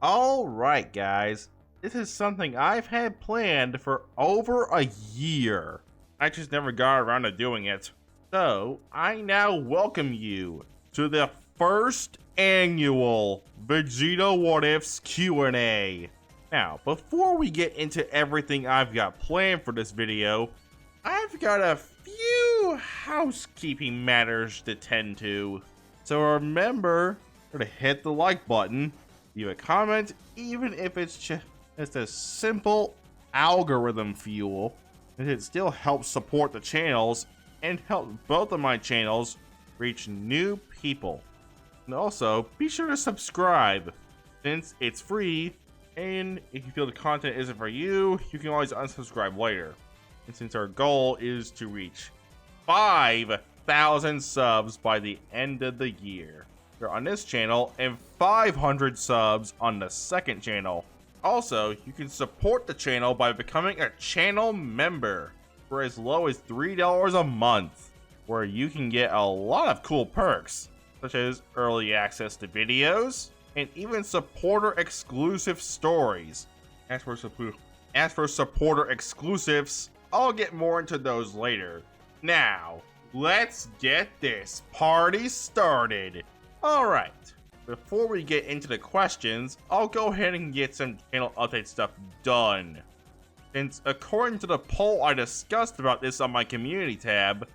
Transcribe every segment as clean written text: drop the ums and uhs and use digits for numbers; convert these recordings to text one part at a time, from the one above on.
Alright guys, this is something I've had planned for over a year. I just never got around to doing it. So, I now welcome you to the first annual Vegito What Ifs Q&A. Now, before we get into everything I've got planned for this video, I've got a few housekeeping matters to tend to. So remember to hit the like button, leave a comment, even if it's just a simple algorithm fuel, and it still helps support the channels and help both of my channels reach new people. And also, be sure to subscribe, since it's free, and if you feel the content isn't for you, you can always unsubscribe later. And since our goal is to reach 5,000 subs by the end of the year on this channel and 500 subs on the second channel. Also, you can support the channel by becoming a channel member for as low as $3 a month, where you can get a lot of cool perks, such as early access to videos and even supporter exclusive stories. As for supporter exclusives, I'll get more into those later. Now, let's get this party started. Alright, before we get into the questions, I'll go ahead and get some channel update stuff done. Since according to the poll I discussed about this on my community tab,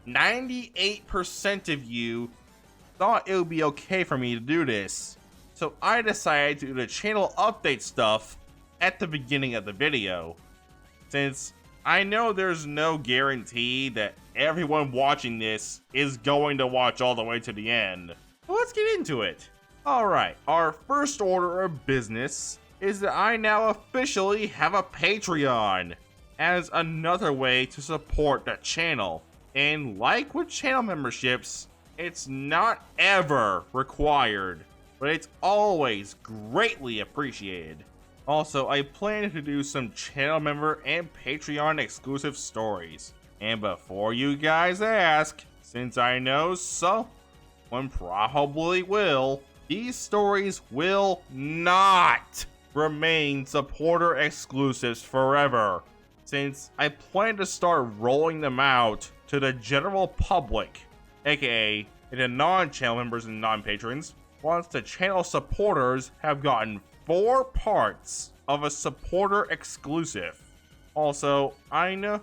98% of you thought it would be okay for me to do this. So I decided to do the channel update stuff at the beginning of the video. Since I know there's no guarantee that everyone watching this is going to watch all the way to the end. Let's get into it. Alright, our first order of business is that I now officially have a Patreon as another way to support the channel. And like with channel memberships, it's not ever required, but it's always greatly appreciated. Also, I plan to do some channel member and Patreon exclusive stories. And before you guys ask, since I know someone probably will, these stories will not remain supporter exclusives forever, since I plan to start rolling them out to the general public, aka the non-channel members and non-patrons, once the channel supporters have gotten 4 parts of a supporter exclusive. Also, I know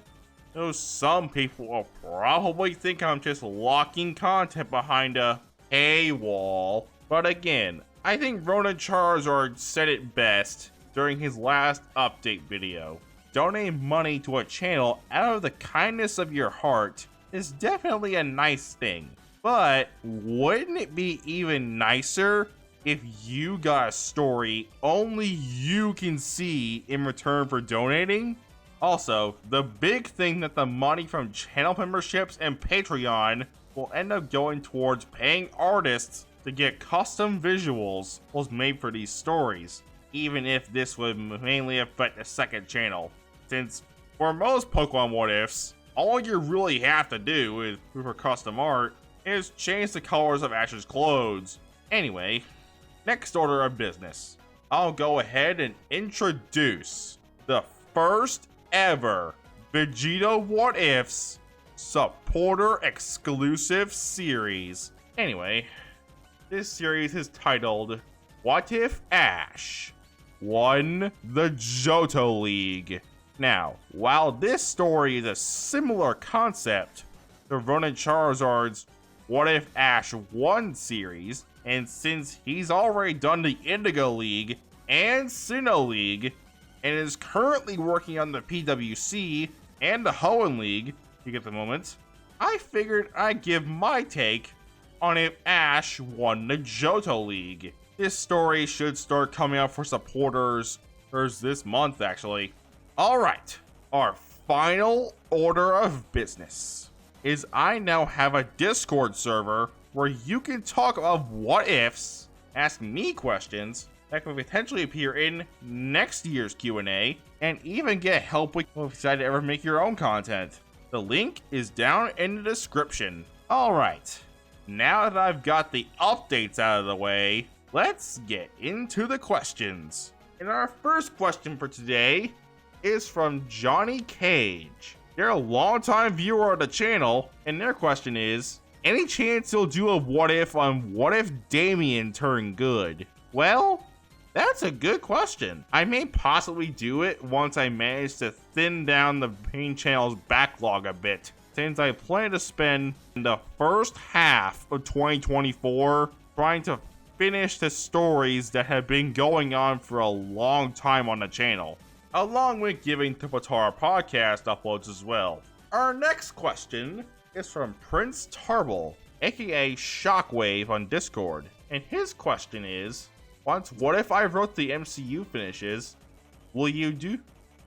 some people will probably think I'm just locking content behind a paywall, but again, I think Ronan Charizard said it best during his last update video. Donating money to a channel out of the kindness of your heart is definitely a nice thing, but wouldn't it be even nicer if you got a story only you can see in return for donating? Also, the big thing that the money from channel memberships and Patreon will end up going towards paying artists to get custom visuals was made for these stories, even if this would mainly affect the second channel. Since for most Pokemon What Ifs, all you really have to do for custom art is change the colors of Ash's clothes. Anyway, next order of business, I'll go ahead and introduce the first ever Vegito What Ifs supporter exclusive series. Anyway, this series is titled What If Ash Won the Johto League? Now, while this story is a similar concept to Ronan Charizard's What If Ash Won series, and since he's already done the Indigo League and Sinnoh League, and is currently working on the PWC and the Hoenn League, if you get the moment, I figured I'd give my take on if Ash won the Johto League. This story should start coming out for supporters this month, actually. Alright, our final order of business is I now have a Discord server where you can talk about what ifs, ask me questions that could potentially appear in next year's Q&A, and even get help if you decide to ever make your own content. The link is down in the description. Alright, now that I've got the updates out of the way, let's get into the questions. And our first question for today is from Johnny Cage. They're a longtime viewer of the channel, and their question is, any chance you'll do a what if on what if Damien turned good? Well, that's a good question. I may possibly do it once I manage to thin down the main channel's backlog a bit, since I plan to spend the first half of 2024 trying to finish the stories that have been going on for a long time on the channel, along with giving the Potara podcast uploads as well. Our next question is from Prince Tarble, aka Shockwave on Discord, and his question is, once What If I Wrote the MCU finishes, will you do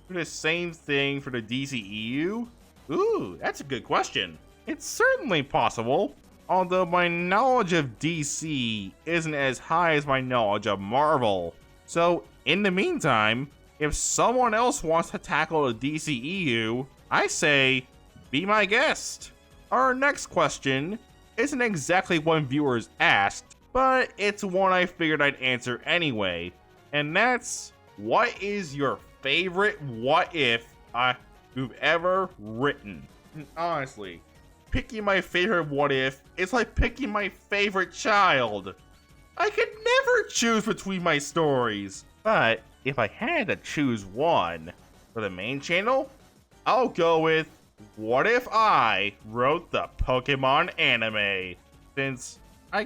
the same thing for the DCEU? Ooh, that's a good question. It's certainly possible, although my knowledge of DC isn't as high as my knowledge of Marvel. So, in the meantime, if someone else wants to tackle the DCEU, I say, be my guest. Our next question isn't exactly one viewers asked, but it's one I figured I'd answer anyway. And that's, what is your favorite what if you've ever written? And honestly, picking my favorite what if is like picking my favorite child. I could never choose between my stories. But if I had to choose one for the main channel, I'll go with what if I wrote the Pokemon anime, since I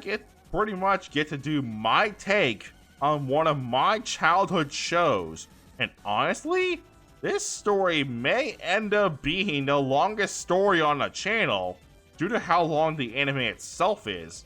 pretty much get to do my take on one of my childhood shows. And honestly, this story may end up being the longest story on the channel due to how long the anime itself is.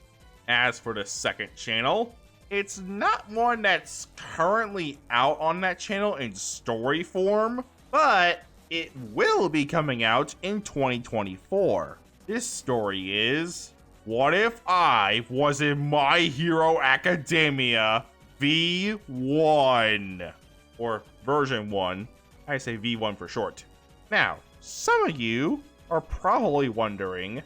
As for the second channel, it's not one that's currently out on that channel in story form, but it will be coming out in 2024. This story is, what if I was in My Hero Academia V1, or version 1. I say V1 for short. Now, some of you are probably wondering,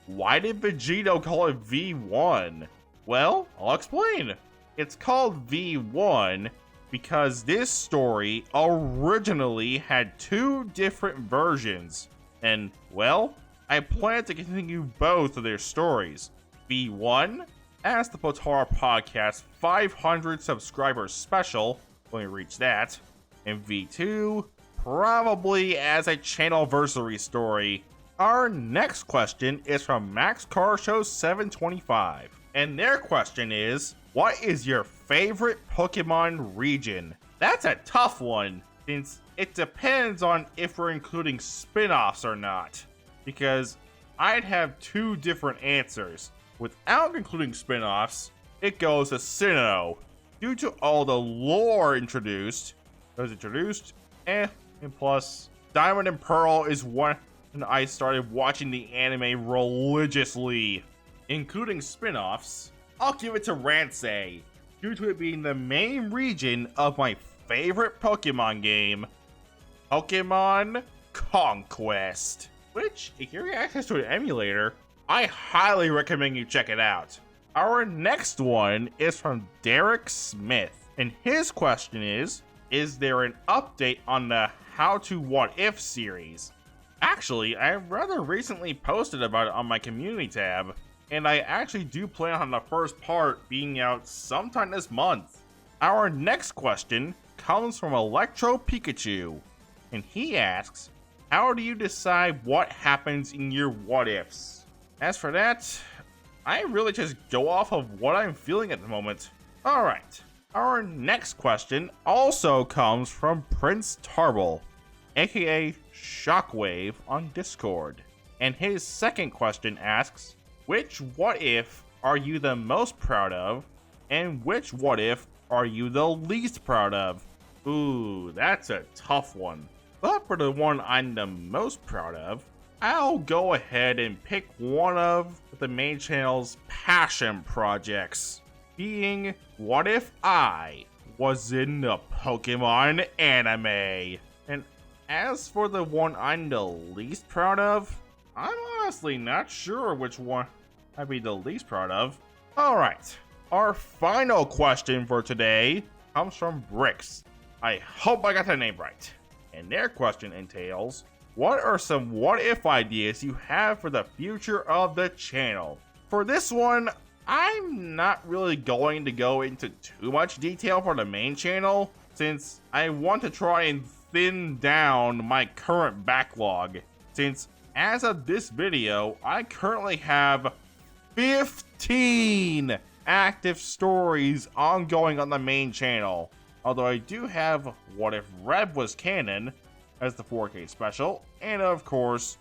why did Vegito call it V1? Well, I'll explain. It's called V1 because this story originally had two different versions, and, well, I plan to continue both of their stories. V1, as the Potara Podcast 500 subscribers special, when we reach that, and V2, probably as a channelversary story. Our next question is from Max Car Show 725, and their question is, what is your favorite Pokemon region? That's a tough one, since it depends on if we're including spin-offs or not, because I'd have two different answers. Without including spin-offs, it goes to Sinnoh, due to all the lore introduced, and plus, Diamond and Pearl is when I started watching the anime religiously. Including spin-offs, I'll give it to Ransei, due to it being the main region of my favorite Pokemon game, Pokemon Conquest. Which, if you have access to an emulator, I highly recommend you check it out. Our next one is from Derek Smith, and his question is there an update on the How to What If series? Actually, I rather recently posted about it on my community tab, and I actually do plan on the first part being out sometime this month. Our next question comes from Electro Pikachu, and he asks, how do you decide what happens in your what ifs? As for that, I really just go off of what I'm feeling at the moment. Alright, our next question also comes from Prince Tarble, aka Shockwave on Discord, and his second question asks, which what if are you the most proud of, and which what if are you the least proud of? Ooh, that's a tough one. But for the one I'm the most proud of, I'll go ahead and pick one of the main channel's passion projects, being what if I was in the Pokemon anime. And as for the one I'm the least proud of, I'm honestly not sure which one I'd be the least proud of. Alright, Our final question for today comes from Bricks. I hope I got the name right. And their question entails, what are some what-if ideas you have for the future of the channel? For this one, I'm not really going to go into too much detail for the main channel, since I want to try and thin down my current backlog, since as of this video, I currently have 15 active stories ongoing on the main channel. Although I do have What If Red Was Canon as the 4K special, and of course,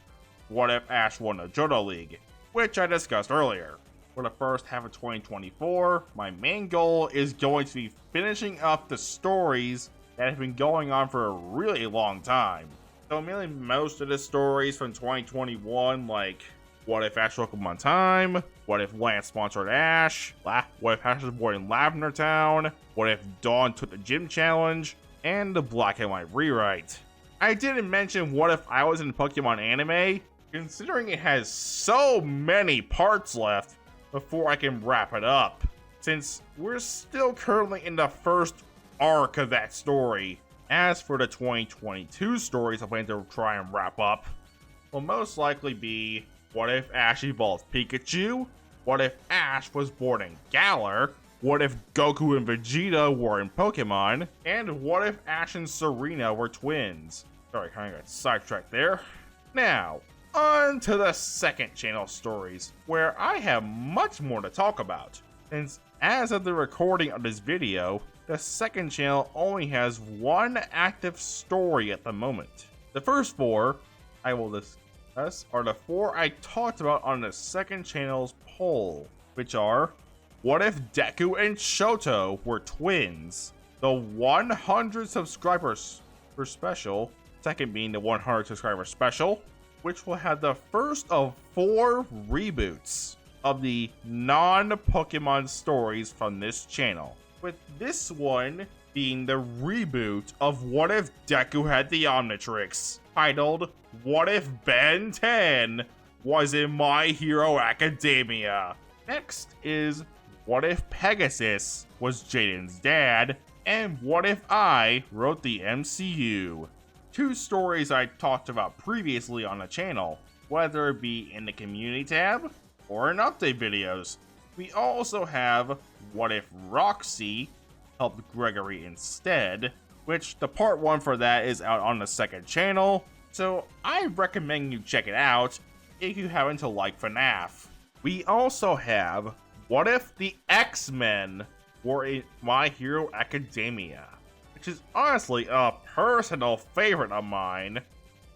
What If Ash won the Johto League, which I discussed earlier. For the first half of 2024, my main goal is going to be finishing up the stories that have been going on for a really long time. So mainly most of the stories from 2021, like What If Ash woke up on time, What If Lance sponsored Ash, What If Ash was born in Lavender Town, What If Dawn took the gym challenge, and the Black and White rewrite. I didn't mention What If I was in Pokemon anime, considering it has so many parts left before I can wrap it up, since we're still currently in the first arc of that story. As for the 2022 stories I plan to try and wrap up, will most likely be What If Ash evolved Pikachu, What If Ash was born in Galar, What If Goku and Vegeta were in Pokemon, and What If Ash and Serena were twins. Sorry, kind of got sidetracked there. Now, on to the second channel stories, where I have much more to talk about, since as of the recording of this video, the second channel only has one active story at the moment. The first four I will discuss are the four I talked about on the second channel's poll, which are What If Deku and Shoto were twins, the 100 subscribers per special, second being the 100 subscriber special, which will have the first of 4 reboots of the non-Pokemon stories from this channel, with this one being the reboot of What If Deku had the Omnitrix, titled What If Ben 10 was in My Hero Academia. Next is What If Pegasus was Jaden's dad, and What If I wrote the MCU. 2 stories I talked about previously on the channel, whether it be in the community tab or in update videos. We also have What If Roxy helped Gregory instead, which the part 1 for that is out on the second channel, so I recommend you check it out if you happen to like FNAF. We also have What If the X-Men were in My Hero Academia, which is honestly a personal favorite of mine,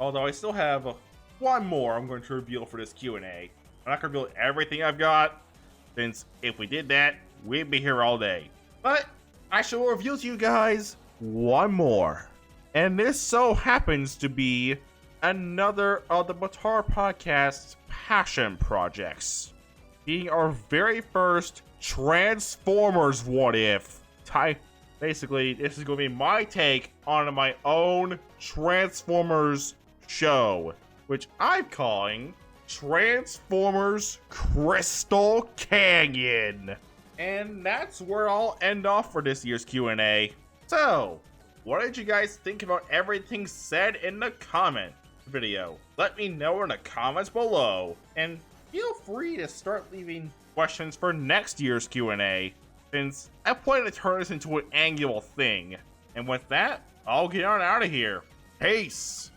although I still have one more I'm going to reveal for this Q&A. I'm not going to reveal everything I've got, since if we did that, we'd be here all day. But I shall reveal to you guys one more. And this so happens to be another of the Potara Podcast's passion projects, being our very first Transformers What If. Basically, this is going to be my take on my own Transformers show, which I'm calling Transformers Crystal Canyon. And that's where I'll end off for this year's Q&A. So, what did you guys think about everything said in the comment video? Let me know in the comments below, and feel free to start leaving questions for next year's Q&A, since I plan to turn this into an annual thing. And with that, I'll get on out of here. Peace!